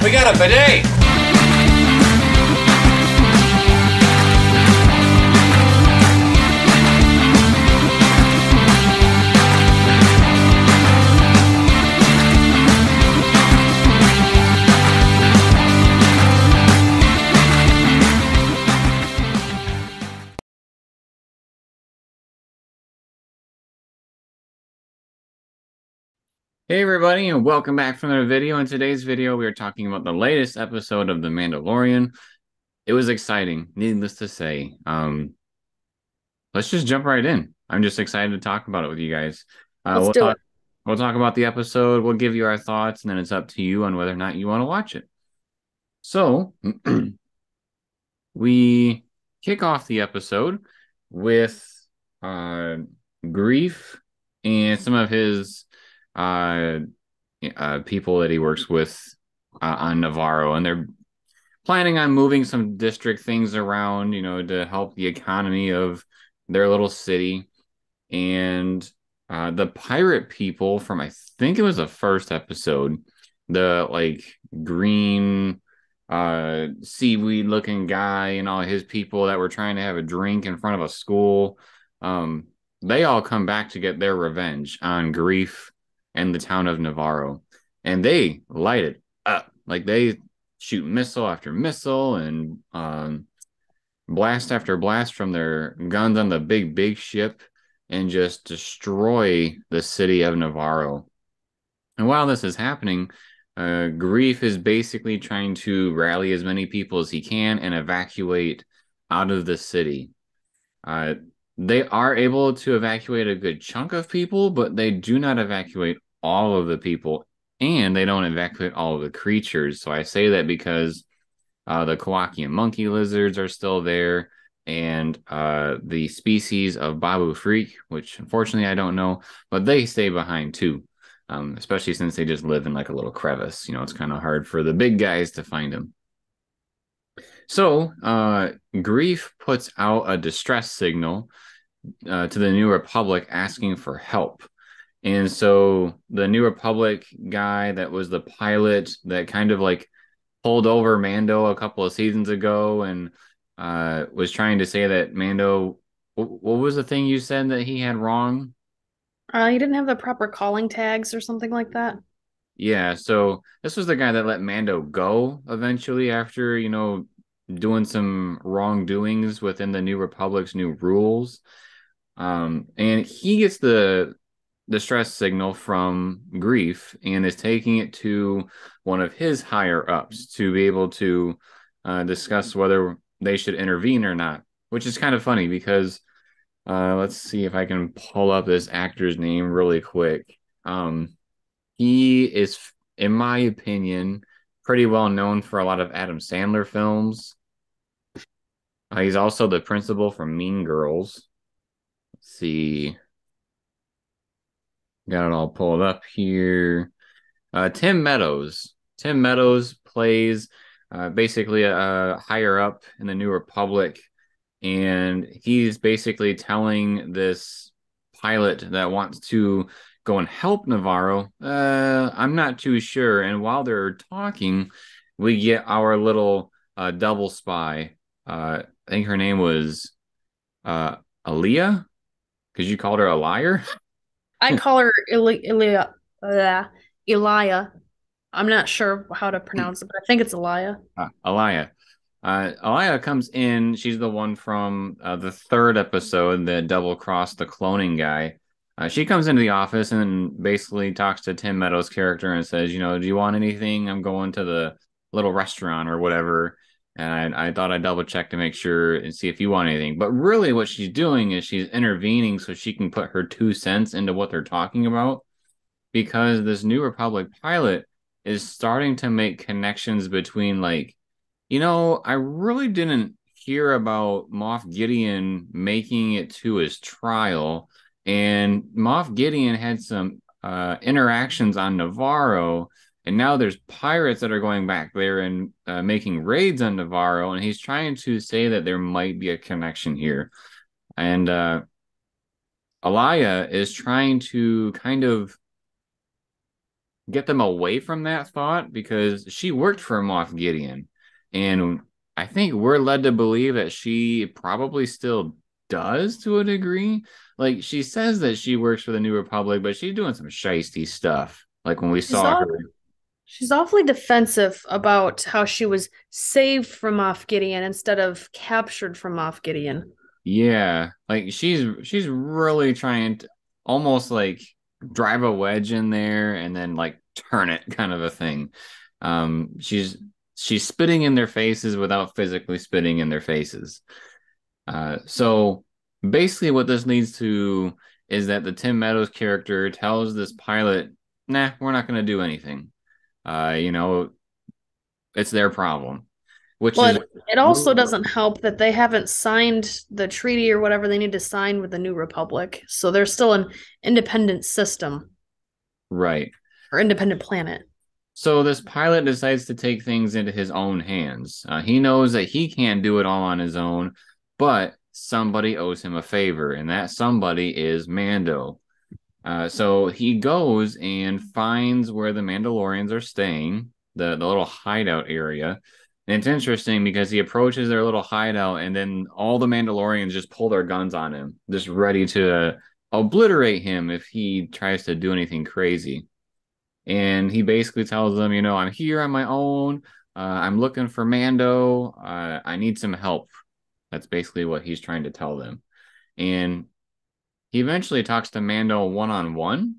We got a bidet! Hey everybody, and welcome back from another video. In today's video, we are talking about the latest episode of The Mandalorian. It was exciting, needless to say. Let's just jump right in. I'm just excited to talk about it with you guys. Uh, Let's we'll do talk it. we'll talk about the episode, we'll give you our thoughts, and then it's up to you on whether or not you want to watch it. So, we kick off the episode with uh Grief and some of his uh people that he works with on Navarro, and they're planning on moving some district things around, to help the economy of their little city. And the pirate people from, I think it was the first episode, the like green seaweed looking guy and all his people that were trying to have a drink in front of a school, um, they all come back to get their revenge on Grief and the town of Navarro. And they light it up. Like they shoot missile after missile and blast after blast from their guns on the big ship and just destroy the city of Navarro. And while this is happening, Grief is basically trying to rally as many people as he can and evacuate out of the city. Uh, they are able to evacuate a good chunk of people, but they do not evacuate all of the people, and they don't evacuate all of the creatures. So I say that because the Kowakian monkey lizards are still there, and the species of Babu Freak, which unfortunately I don't know, but they stay behind too. Especially since they just live in like a little crevice. It's kind of hard for the big guys to find them. So, Grief puts out a distress signal to the New Republic asking for help. And so the New Republic guy that was the pilot that kind of like pulled over Mando a couple of seasons ago and was trying to say that Mando, what was the thing you said that he had wrong? You didn't have the proper calling tags or something like that. Yeah, so this was the guy that let Mando go eventually after, doing some wrongdoings within the New Republic's new rules. And he gets the distress signal from Grief and is taking it to one of his higher ups to be able to discuss whether they should intervene or not, which is kind of funny because let's see if I can pull up this actor's name really quick. He is, in my opinion, pretty well known for a lot of Adam Sandler films. He's also the principal from Mean Girls. Let's see, got it all pulled up here. Tim Meadows. Tim Meadows plays basically a higher up in the New Republic, and he's basically telling this pilot that wants to go and help Navarro. I'm not too sure. And while they're talking, we get our little double spy. I think her name was uh, Aaliyah, because you called her a liar. I call her Elia. I'm not sure how to pronounce it, but I think it's Elia. Alaya. Alaya comes in. She's the one from the third episode that double crossed the cloning guy. She comes into the office and basically talks to Tim Meadows' character and says, do you want anything? I'm going to the little restaurant or whatever. And I thought I'd double check to make sure and see if you want anything. But really, what she's doing is she's intervening so she can put her 2 cents into what they're talking about, because this New Republic pilot is starting to make connections between like, I really didn't hear about Moff Gideon making it to his trial, and Moff Gideon had some interactions on Navarro, and now there's pirates that are going back there and making raids on Navarro, and he's trying to say that there might be a connection here. And Alaya is trying to kind of get them away from that thought because she worked for Moff Gideon. And I think we're led to believe that she probably still does to a degree. Like she says that she works for the New Republic, but she's doing some shisty stuff. Like when we She's saw all her. she's awfully defensive about how she was saved from Moff Gideon instead of captured from Moff Gideon. Yeah, like she's really trying to almost like drive a wedge in there and then like turn it kind of a thing. She's spitting in their faces without physically spitting in their faces. So basically what this leads to is that the Tim Meadows character tells this pilot, "Nah, we're not going to do anything. You know, it's their problem," which Well, is it also doesn't help that they haven't signed the treaty or whatever they need to sign with the New Republic. So they're still an independent system right. or independent planet. So this pilot decides to take things into his own hands. He knows that he can't do it all on his own, but somebody owes him a favor, and that somebody is Mando. So he goes and finds where the Mandalorians are staying, the little hideout area. And it's interesting because he approaches their little hideout, and then all the Mandalorians just pull their guns on him, just ready to obliterate him if he tries to do anything crazy. And he basically tells them, I'm here on my own. I'm looking for Mando. I need some help. That's basically what he's trying to tell them. And he eventually talks to Mando one on one,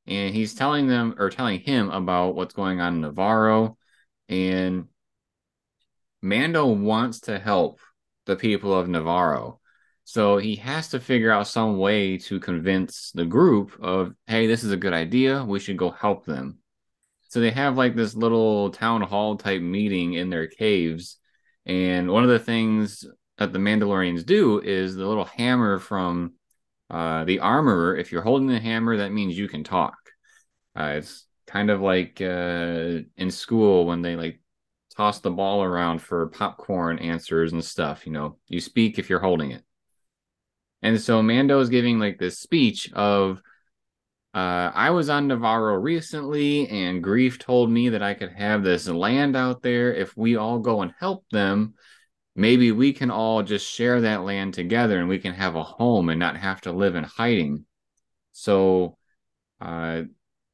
and he's telling him about what's going on in Navarro. And Mando wants to help the people of Navarro. So he has to figure out some way to convince the group of, hey, this is a good idea. We should go help them. So they have like this little town hall type meeting in their caves. And one of the things that the Mandalorians do is the little hammer from the armorer. If you're holding the hammer, that means you can talk. It's kind of like in school when they like toss the ball around for popcorn answers and stuff. You speak if you're holding it. And so Mando is giving like this speech of I was on Navarro recently, and Grief told me that I could have this land out there. If we all go and help them, maybe we can all just share that land together and we can have a home and not have to live in hiding. So, uh,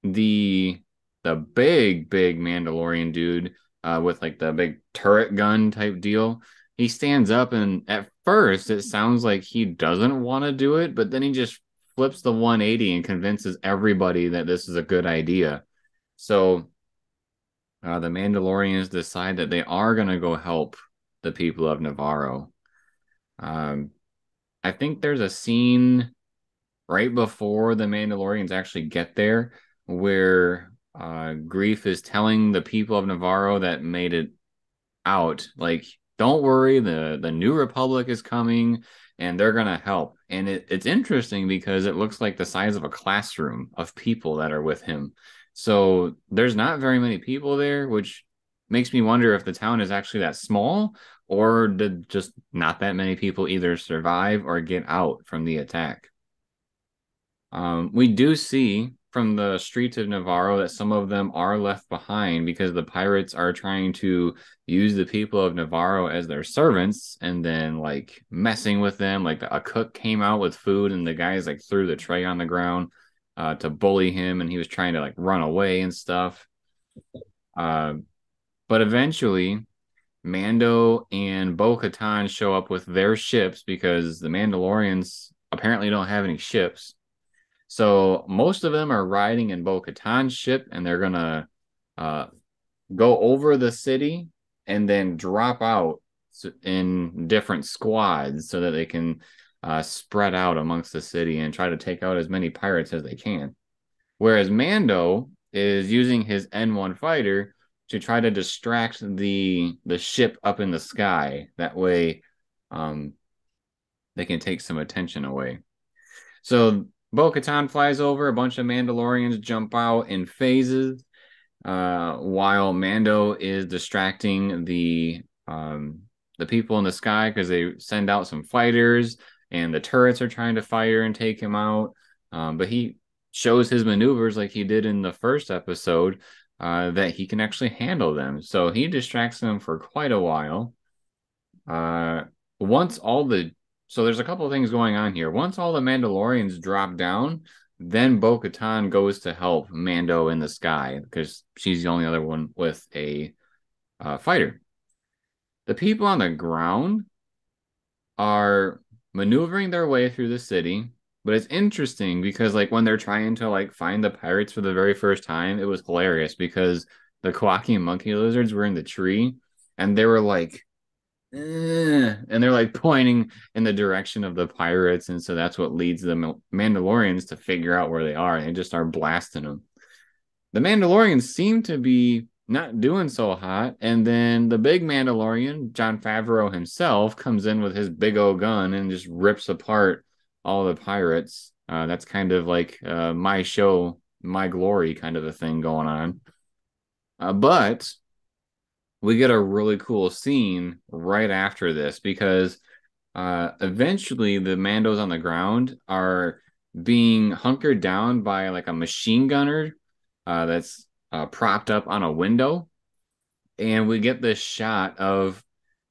the big Mandalorian dude with like the big turret gun type deal, he stands up and at first it sounds like he doesn't want to do it, but then he just flips the 180 and convinces everybody that this is a good idea. So the Mandalorians decide that they are going to go help the people of Navarro. Um, I think there's a scene right before the Mandalorians actually get there where Grief is telling the people of Navarro that made it out, like, don't worry, the New Republic is coming and they're gonna help. And it's interesting because it looks like the size of a classroom of people that are with him. So there's not very many people there, which makes me wonder if the town is actually that small, or did just not that many people either survive or get out from the attack. We do see from the streets of Navarro that some of them are left behind because the pirates are trying to use the people of Navarro as their servants and then like messing with them. Like a cook came out with food and the guys like threw the tray on the ground to bully him, and he was trying to like run away and stuff. Uh, but eventually, Mando and Bo-Katan show up with their ships because the Mandalorians apparently don't have any ships. So most of them are riding in Bo-Katan's ship, and they're gonna uh, go over the city and then drop out in different squads so that they can spread out amongst the city and try to take out as many pirates as they can. Whereas Mando is using his N1 fighter to try to distract the ship up in the sky. That way, um, they can take some attention away. So Bo-Katan flies over, a bunch of Mandalorians jump out in phases, while Mando is distracting the people in the sky because they send out some fighters, and the turrets are trying to fire and take him out. But shows his maneuvers like he did in the first episode, that he can actually handle them. So he distracts them for quite a while. Uh, once all the so there's a couple of things going on here. Once all the Mandalorians drop down, then Bo-Katan goes to help Mando in the sky because she's the only other one with a fighter. The people on the ground are maneuvering their way through the city, but it's interesting because like when they're trying to like find the pirates for the very first time, it was hilarious because the Kowakian monkey lizards were in the tree and they were like and they're like pointing in the direction of the pirates, and so that's what leads the Mandalorians to figure out where they are, and they just start blasting them. The Mandalorians seem to be not doing so hot, and then the big Mandalorian, Jon Favreau himself, comes in with his big old gun and just rips apart all the pirates. That's kind of like my show, my glory kind of a thing going on. But we get a really cool scene right after this because eventually the Mandos on the ground are being hunkered down by like a machine gunner that's propped up on a window, and we get this shot of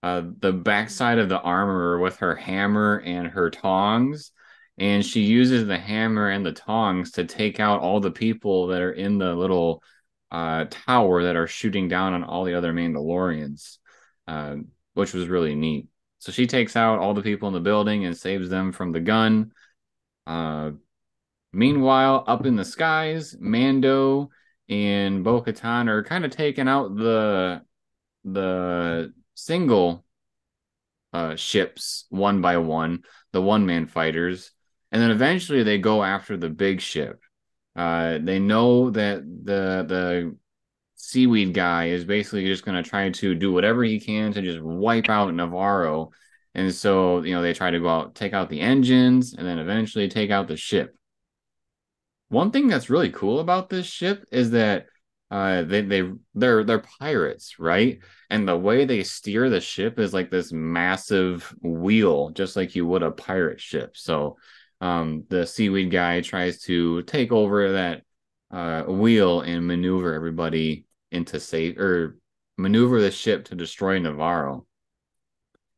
the backside of the armorer with her hammer and her tongs, and she uses the hammer and the tongs to take out all the people that are in the little tower that are shooting down on all the other Mandalorians, uh, which was really neat. So she takes out all the people in the building and saves them from the gun. Uh, Meanwhile, up in the skies, Mando and Bo-Katan are kind of taking out the single ships one by one, the one man fighters, and then eventually they go after the big ship. They know that the seaweed guy is basically just going to try to do whatever he can to just wipe out Navarro, and so they try to go out, take out the engines, and then eventually take out the ship. One thing that's really cool about this ship is that they're pirates, right? And the way they steer the ship is like this massive wheel, just like you would a pirate ship. So the seaweed guy tries to take over that wheel and maneuver everybody into safe or maneuver the ship to destroy Navarro.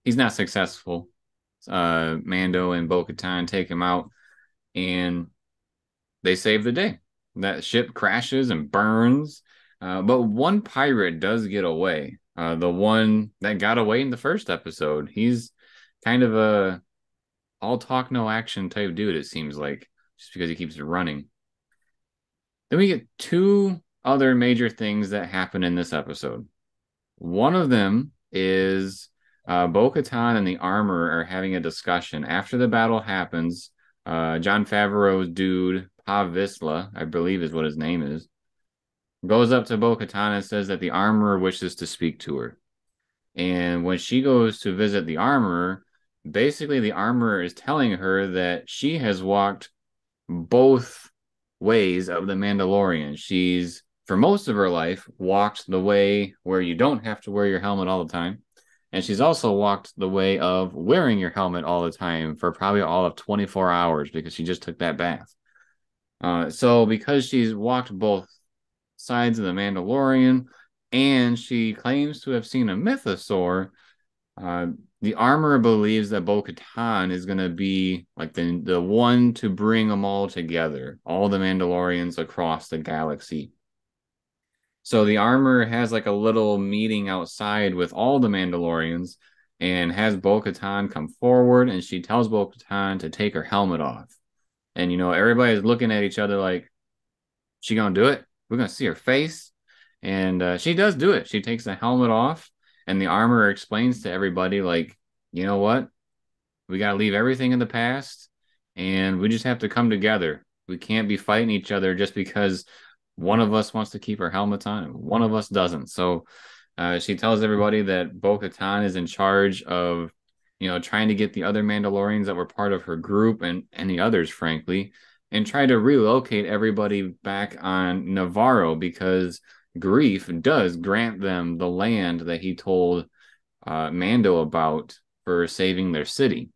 He's not successful. Mando and Bo-Katan take him out, and they save the day. That ship crashes and burns, but one pirate does get away. The one that got away in the first episode. He's kind of a all talk no action type dude. It seems like just because he keeps running. Then we get two other major things that happen in this episode. One of them is Bo-Katan and the armor are having a discussion after the battle happens. Jon Favreau's dude, Pa Vizsla, I believe is what his name is, goes up to Bo-Katan and says that the armorer wishes to speak to her. And when she goes to visit the armorer, basically the armorer is telling her that she has walked both ways of the Mandalorian. She's, for most of her life, walked the way where you don't have to wear your helmet all the time. And she's also walked the way of wearing your helmet all the time for probably all of 24 hours because she just took that bath. So because she's walked both sides of the Mandalorian and she claims to have seen a mythosaur, uh, the armorer believes that Bo-Katan is going to be like the one to bring them all together, all the Mandalorians across the galaxy. So the armorer has like a little meeting outside with all the Mandalorians and has Bo-Katan come forward, and she tells Bo-Katan to take her helmet off. And everybody's looking at each other like, she gonna do it? We're gonna see her face. And she does do it. She takes the helmet off, and the armorer explains to everybody, like, you know what? We gotta leave everything in the past, and we just have to come together. We can't be fighting each other just because one of us wants to keep our helmets on and one of us doesn't. So she tells everybody that Bo-Katan is in charge of, trying to get the other Mandalorians that were part of her group and any others, frankly, and try to relocate everybody back on Navarro because Grief does grant them the land that he told Mando about for saving their city.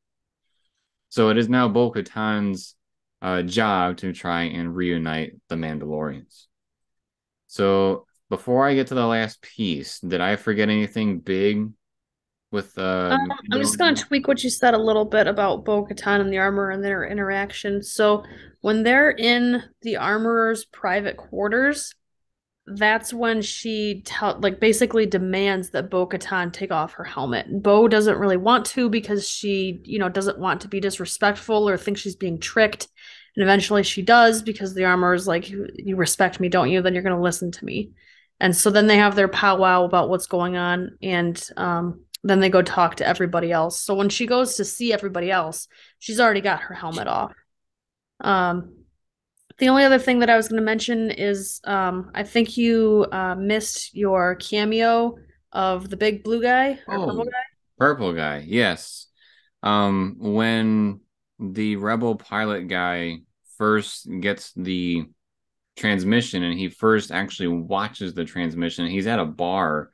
So it is now Bo-Katan's job to try and reunite the Mandalorians. So before I get to the last piece, did I forget anything big with the I'm just gonna Mandalorian? tweak what you said a little bit about Bo-Katan and the armor and their interaction. So when they're in the armorer's private quarters, that's when she like basically demands that Bo-Katan take off her helmet. Bo doesn't really want to because she, doesn't want to be disrespectful or think she's being tricked. And eventually she does because the armor is like, you respect me, don't you? Then you're going to listen to me. And so then they have their powwow about what's going on, and then they go talk to everybody else. So when she goes to see everybody else, she's already got her helmet off. Um, the only other thing that I was going to mention is I think you missed your cameo of the big blue guy or purple Oh, guy. purple guy. Yes. When the rebel pilot guy first gets the transmission and he first actually watches the transmission, he's at a bar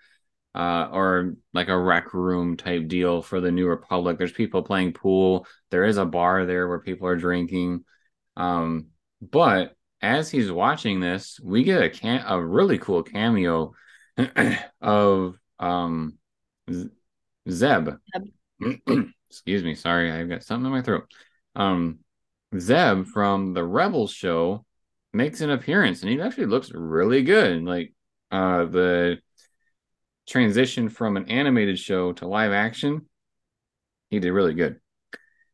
or like a rec room type deal for the New Republic. There's people playing pool. There is a bar there where people are drinking. But as he's watching this, we get a really cool cameo of Zeb. Excuse me, sorry, I've got something in my throat. Um, Zeb from the Rebels show makes an appearance, and he actually looks really good. Like the transition from an animated show to live action, he did really good.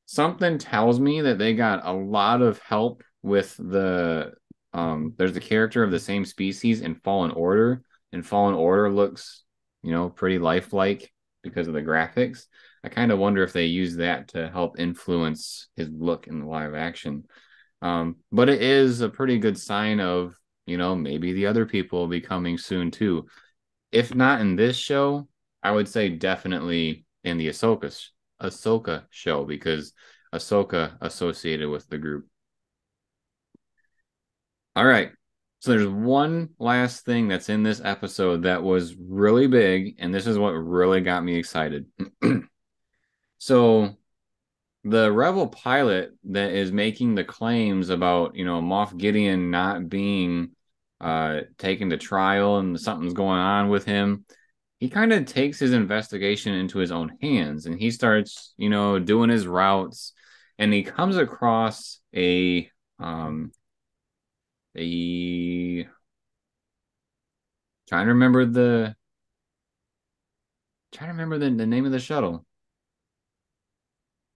Something tells me that they got a lot of help with there's the character of the same species in Fallen Order, and Fallen Order looks, pretty lifelike because of the graphics. I kind of wonder if they use that to help influence his look in the live action. But it is a pretty good sign of, maybe the other people will be coming soon too. If not in this show, I would say definitely in the Ahsoka show because Ahsoka associated with the group. All right. So there's one last thing that's in this episode that was really big, and this is what really got me excited. So the rebel pilot that is making the claims about, Moff Gideon not being taken to trial and something's going on with him, he kind of takes his investigation into his own hands and he starts, doing his routes, and he comes across a trying to remember the the name of the shuttle.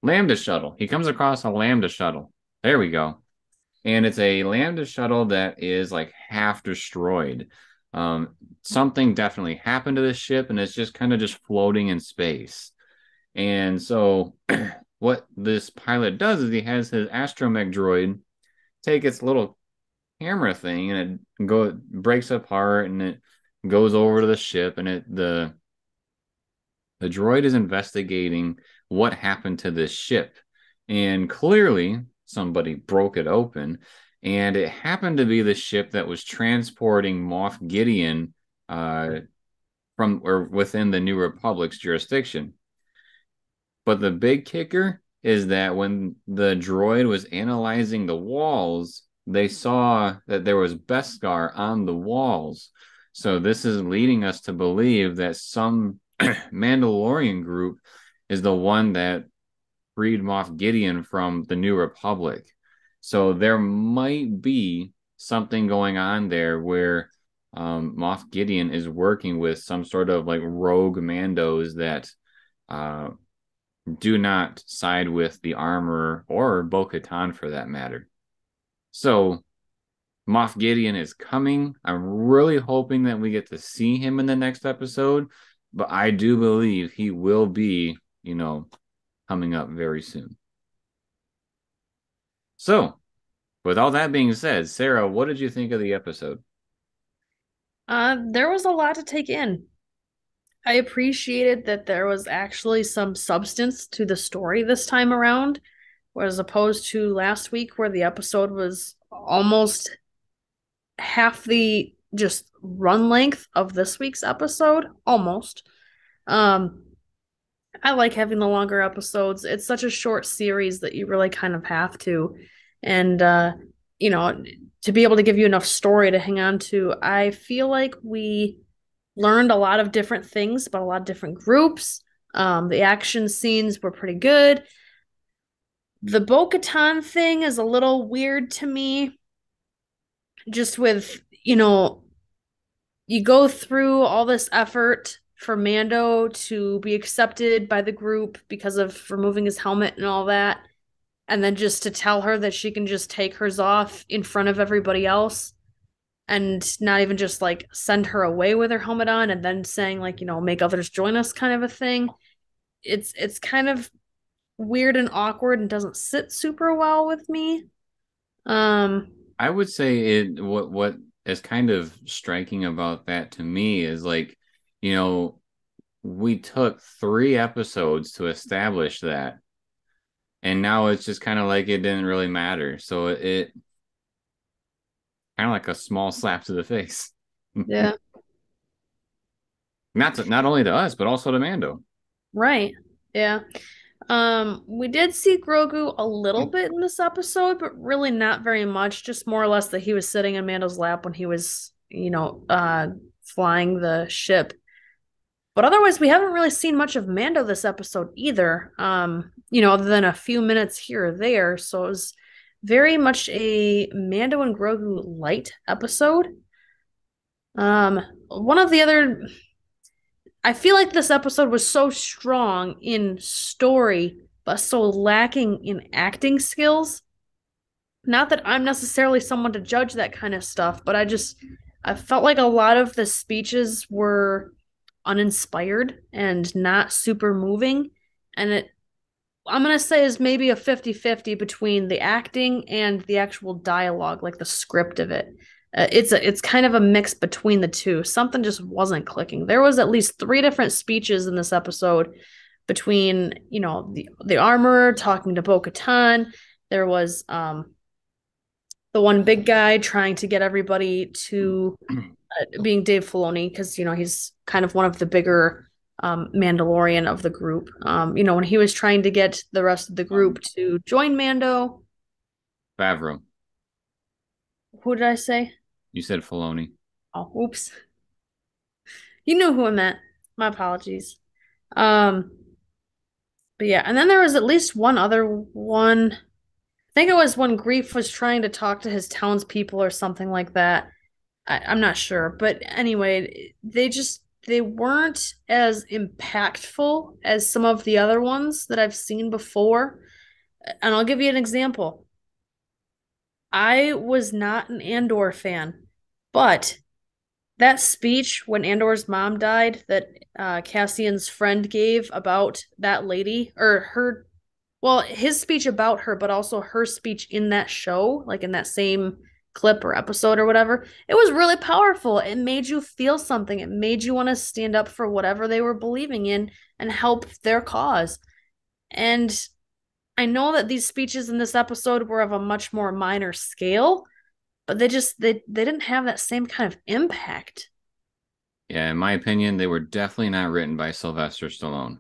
Lambda shuttle. He comes across a Lambda shuttle. There we go. And it's a Lambda shuttle that is like half destroyed. Something definitely happened to this ship, and it's just kind of just floating in space. And so, what this pilot does is he has his astromech droid take its little camera thing, and it breaks apart, and it goes over to the ship, and the droid is investigating what happened to this ship. And clearly, somebody broke it open. And it happened to be the ship that was transporting Moff Gideon from or within the New Republic's jurisdiction. But the big kicker is that when the droid was analyzing the walls, they saw that there was Beskar on the walls. So this is leading us to believe that some Mandalorian group is the one that freed Moff Gideon from the New Republic. So there might be something going on there where Moff Gideon is working with some sort of like rogue Mandos that uh, do not side with the armor or Bo-Katan for that matter. So Moff Gideon is coming. I'm really hoping that we get to see him in the next episode, but I do believe he will be, coming up very soon. So, with all that being said, Sarah, what did you think of the episode? There was a lot to take in. I appreciated that there was actually some substance to the story this time around, as opposed to last week where the episode was almost half the just run length of this week's episode. Almost. Um, I like having the longer episodes. It's such a short series that you really kind of have to. and you know, to be able to give you enough story to hang on to. I feel like we learned a lot of different things about a lot of different groups. The action scenes were pretty good. The Bo-Katan thing is a little weird to me, just with, you go through all this effort for Mando to be accepted by the group because of removing his helmet and all that, and then just to tell her that she can just take hers off in front of everybody else and not even just like send her away with her helmet on and then saying like, make others join us kind of a thing. It's kind of weird and awkward and doesn't sit super well with me. Um I would say what is kind of striking about that to me is like, you know, we took 3 episodes to establish that, and now it's just kind of like it didn't really matter. So it kind of like a small slap to the face. yeah, Not only to us, but also to Mando. right. Yeah. We did see Grogu a little bit in this episode, but really not very much, just more or less that he was sitting in Mando's lap when he was, flying the ship. But otherwise, we haven't really seen much of Mando this episode either. Other than a few minutes here or there. So it was very much a Mando and Grogu light episode. One of the other I feel like this episode was so strong in story, but so lacking in acting skills. Not that I'm necessarily someone to judge that kind of stuff, but I felt like a lot of the speeches were uninspired and not super moving. And I'm going to say is maybe a 50-50 between the acting and the actual dialogue, like the script of it. It's kind of a mix between the two. Something just wasn't clicking. There was at least three different speeches in this episode between, the armorer talking to Bo-Katan. There was the one big guy trying to get everybody to being Dave Filoni because he's kind of one of the bigger Mandalorian of the group. When he was trying to get the rest of the group to join Mando. Favreau. Who did I say? You said Filoni. Oh, oops. You knew who I meant. My apologies. Um, but yeah, and then there was at least one other one. I think it was when Grief was trying to talk to his townspeople or something like that. I'm not sure, but anyway, they weren't as impactful as some of the other ones that I've seen before. And I'll give you an example. I was not an Andor fan, but that speech when Andor's mom died that Cassian's friend gave about that lady or her, well, his speech about her, but also her speech in that show, like in that same clip or episode or whatever, it was really powerful. It made you feel something. It made you want to stand up for whatever they were believing in and help their cause. And I know that these speeches in this episode were of a much more minor scale, but they didn't have that same kind of impact. Yeah, in my opinion, they were definitely not written by Sylvester Stallone,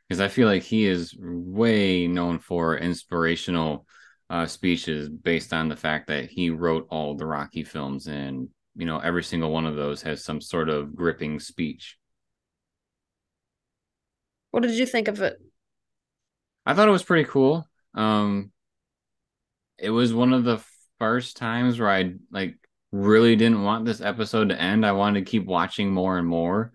because I feel like he is way known for inspirational speeches based on the fact that he wrote all the Rocky films, and every single one of those has some sort of gripping speech. What did you think of it? I thought it was pretty cool. It was one of the first times where I like really didn't want this episode to end. I wanted to keep watching more and more.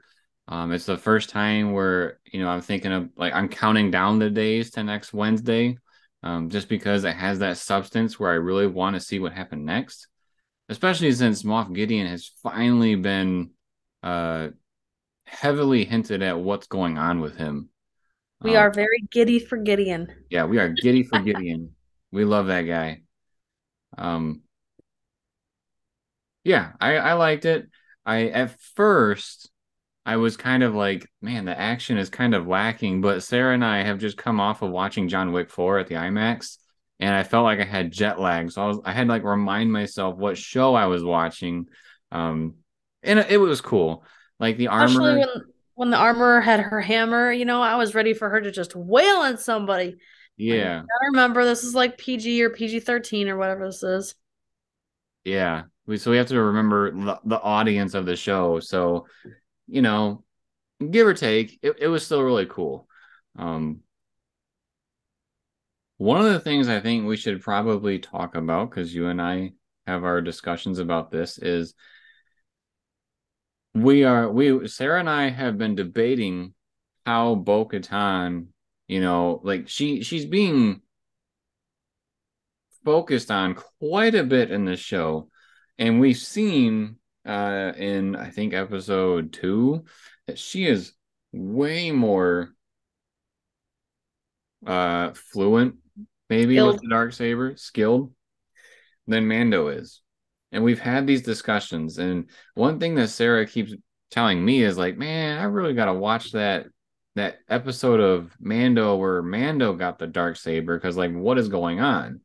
It's the first time where I'm thinking of like I'm counting down the days to next Wednesday, just because it has that substance where I really want to see what happened next. Especially since Moff Gideon has finally been uh, heavily hinted at what's going on with him. We Um, are very giddy for Gideon. yeah, we are giddy for Gideon. We love that guy. Um, yeah, I liked it. I at first I was kind of like, man, the action is kind of lacking. But Sarah and I have just come off of watching John Wick 4 at the IMAX, and I felt like I had jet lag. So I had to like remind myself what show I was watching. Um, and it was cool. Like the Especially armor, when the armorer had her hammer, I was ready for her to just wail on somebody. Like, you Yeah, gotta remember this is like PG or PG-13 or whatever this is. yeah. So we have to remember the audience of the show. So, you know, give or take, it was still really cool. Um, One of the things I think we should probably talk about, because you and I have our discussions about this, is we Sarah and I have been debating how Bo-Katan, like she's being focused on quite a bit in this show. And we've seen in I think episode 2 that she is way more fluent maybe with Skilled. the dark saber, skilled than Mando is. And we've had these discussions. And one thing that Sarah keeps telling me is like, man, I really got to watch that episode of Mando where Mando got the dark saber because like what is going on?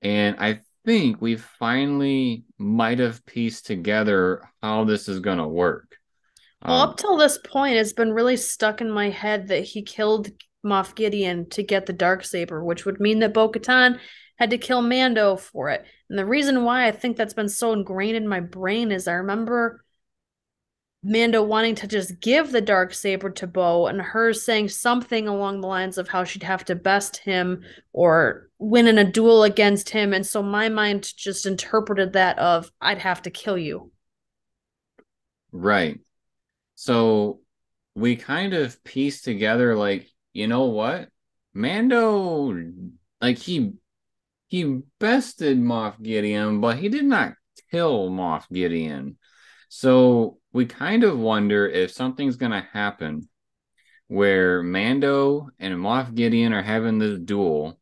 And I think we finally might have pieced together how this is going to work. Well, Um, up till this point, it's been really stuck in my head that he killed Moff Gideon to get the Darksaber, which would mean that Bo-Katan had to kill Mando for it. And the reason why I think that's been so ingrained in my brain is I remember Mando wanting to just give the Darksaber to Bo and her saying something along the lines of how she'd have to best him or win in a duel against him. And so my mind just interpreted that of I'd have to kill you. right. So we kind of pieced together like, you know what? Mando, like he bested Moff Gideon, but he did not kill Moff Gideon. So we kind of wonder if something's going to happen where Mando and Moff Gideon are having this duel,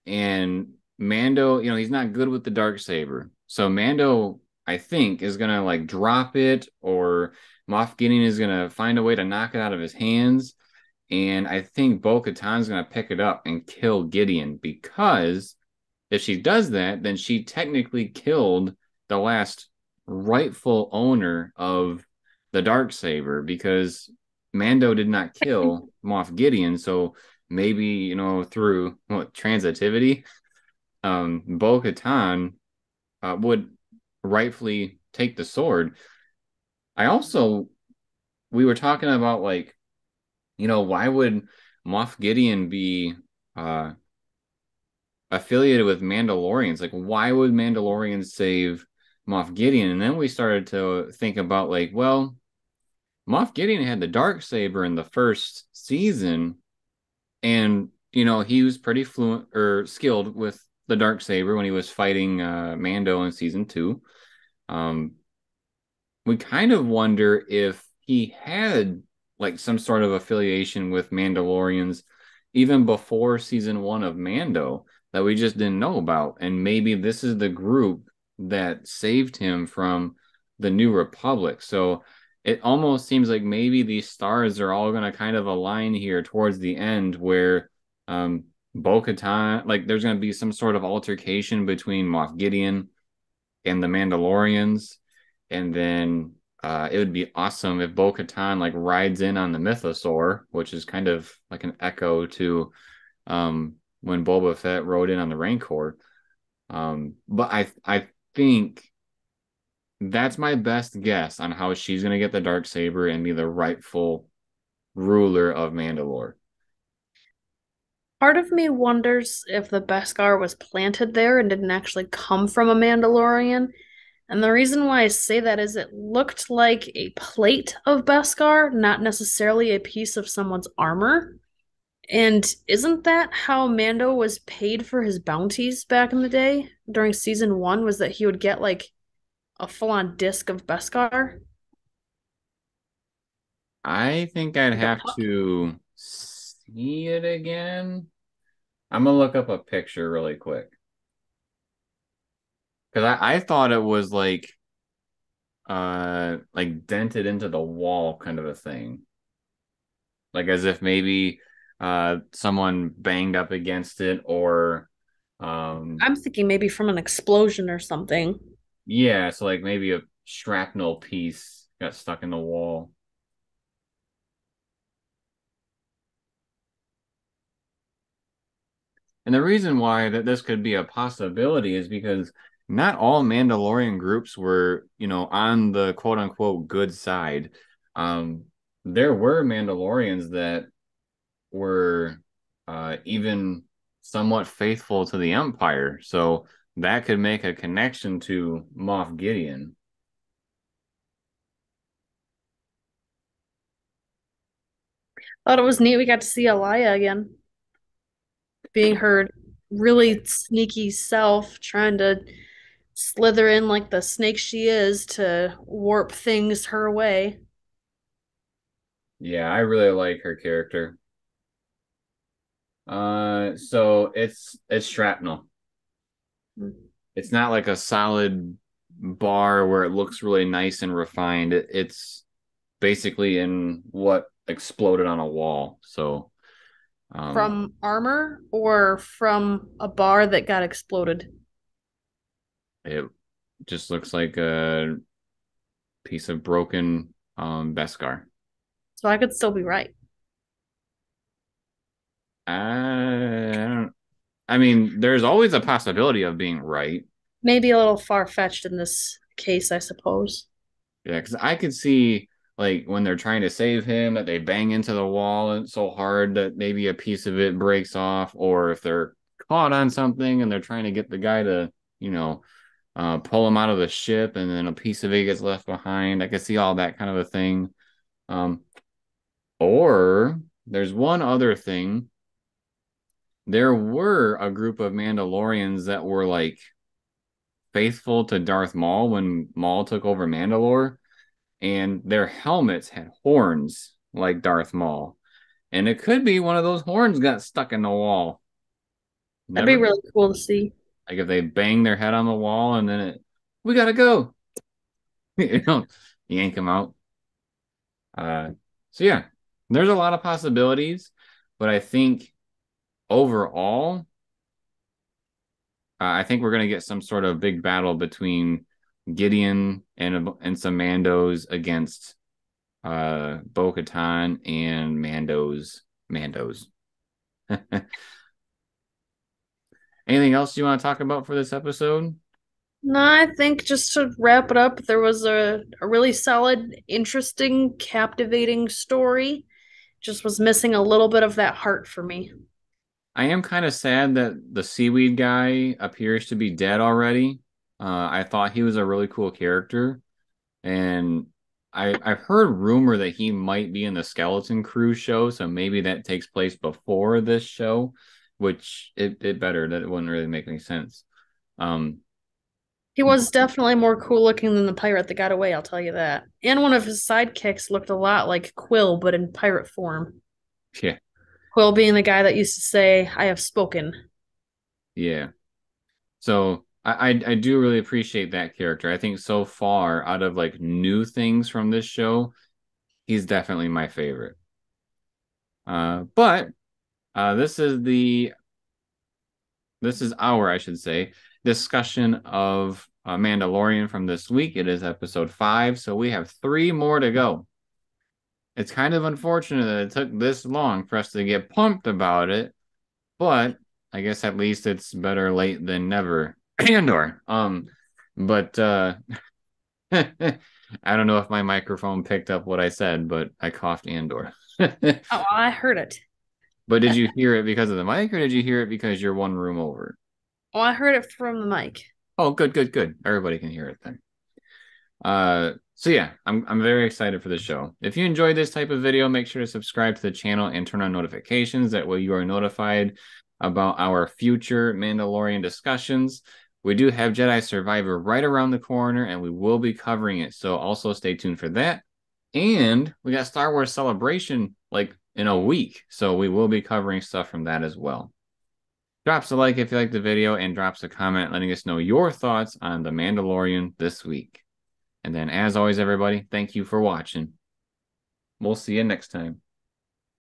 and Mando, he's not good with the dark saber. So Mando, I think, is gonna like drop it, or Moff Gideon is gonna find a way to knock it out of his hands. And I think Bo-Katan's gonna pick it up and kill Gideon because if she does that, then she technically killed the last rightful owner of the dark saber because Mando did not kill Moff Gideon. So maybe through transitivity, Bo-Katan would rightfully take the sword. I also we were talking about like why would Moff Gideon be uh affiliated with Mandalorians. Like, why would Mandalorians save Moff Gideon? And then we started to think about like, well, Moff Gideon had the dark saber in the first season, and he was pretty fluent or skilled with the dark saber when he was fighting Mando in season 2. Um, we kind of wonder if he had like some sort of affiliation with Mandalorians even before season 1 of Mando that we just didn't know about. And maybe this is the group that saved him from the New Republic. So it almost seems like maybe these stars are all going to kind of align here towards the end where Bo-Katan, like there's going to be some sort of altercation between Moff Gideon and the Mandalorians, and then it would be awesome if Bo-Katan like rides in on the Mythosaur, which is kind of like an echo to when Boba Fett rode in on the Rancor. But I think that's my best guess on how she's gonna get the dark saber and be the rightful ruler of Mandalore. Part of me wonders if the Beskar was planted there and didn't actually come from a Mandalorian. And the reason why I say that is it looked like a plate of Beskar, not necessarily a piece of someone's armor. And isn't that how Mando was paid for his bounties back in the day during season one? Was that he would get like a full-on disc of Beskar? I think I'd Like a have puck? to see it again. I'm gonna look up a picture really quick because I thought it was like dented into the wall kind of a thing, like as if maybe someone banged up against it, or um I'm thinking maybe from an explosion or something. yeah, so like maybe a shrapnel piece got stuck in the wall. And the reason why that this could be a possibility is because not all Mandalorian groups were, on the quote unquote good side. Um, there were Mandalorians that were even somewhat faithful to the Empire. So that could make a connection to Moff Gideon. Thought it was neat we got to see Elia again, being her really sneaky self, trying to slither in like the snake she is to warp things her way. Yeah, I really like her character. So it's shrapnel. It's not like a solid bar where it looks really nice and refined. It's basically in what exploded on a wall. So um, From armor or from a bar that got exploded. it just looks like a piece of broken Beskar. So I could still be right. I I mean, there's always a possibility of being right. Maybe a little far-fetched in this case, I suppose. Yeah, because I could see like when they're trying to save him that they bang into the wall and so hard that maybe a piece of it breaks off, or if they're caught on something and they're trying to get the guy to, pull him out of the ship and then a piece of it gets left behind. I could see all that kind of a thing. Um, or there's one other thing. There were a group of Mandalorians that were like faithful to Darth Maul when Maul took over Mandalore, and their helmets had horns like Darth Maul. And it could be one of those horns got stuck in the wall. That'd be Never really cool to see. like if they bang their head on the wall and then we gotta go, you know, yank them out. Uh, so yeah, there's a lot of possibilities, but I think overall, I think we're gonna get some sort of big battle between Gideon and some Mandos against Bo-Katan and Mandos. Anything else you want to talk about for this episode? No, I think just to wrap it up, there was a really solid, interesting, captivating story. Just was missing a little bit of that heart for me. I am kind of sad that the seaweed guy appears to be dead already. I thought he was a really cool character, and I've heard rumor that he might be in the Skeleton Crew show, so maybe that takes place before this show, which it better that it wouldn't really make any sense. Um, He was definitely more cool looking than the pirate that got away, I'll tell you that. And one of his sidekicks looked a lot like Quill, but in pirate form. yeah, Quill being the guy that used to say, I have spoken. yeah. So I do really appreciate that character. I think so far out of like new things from this show, he's definitely my favorite. But this is our, I should say, discussion of Mandalorian from this week. It is episode 5, so we have 3 more to go. It's kind of unfortunate that it took this long for us to get pumped about it, but I guess at least it's better late than never. Andor. But I don't know if my microphone picked up what I said, but I coughed Andor. Oh, I heard it. But did you hear it because of the mic, or did you hear it because you're one room over? Oh, I heard it from the mic. Oh, good, good, good. Everybody can hear it then. So yeah, I'm very excited for the show. If you enjoyed this type of video, make sure to subscribe to the channel and turn on notifications. That way you are notified about our future Mandalorian discussions. We do have Jedi Survivor right around the corner, and we will be covering it. So also stay tuned for that. And we got Star Wars Celebration like in a week. So we will be covering stuff from that as well. Drops a like if you like the video and drops a comment letting us know your thoughts on The Mandalorian this week. And then, as always, everybody, thank you for watching. We'll see you next time.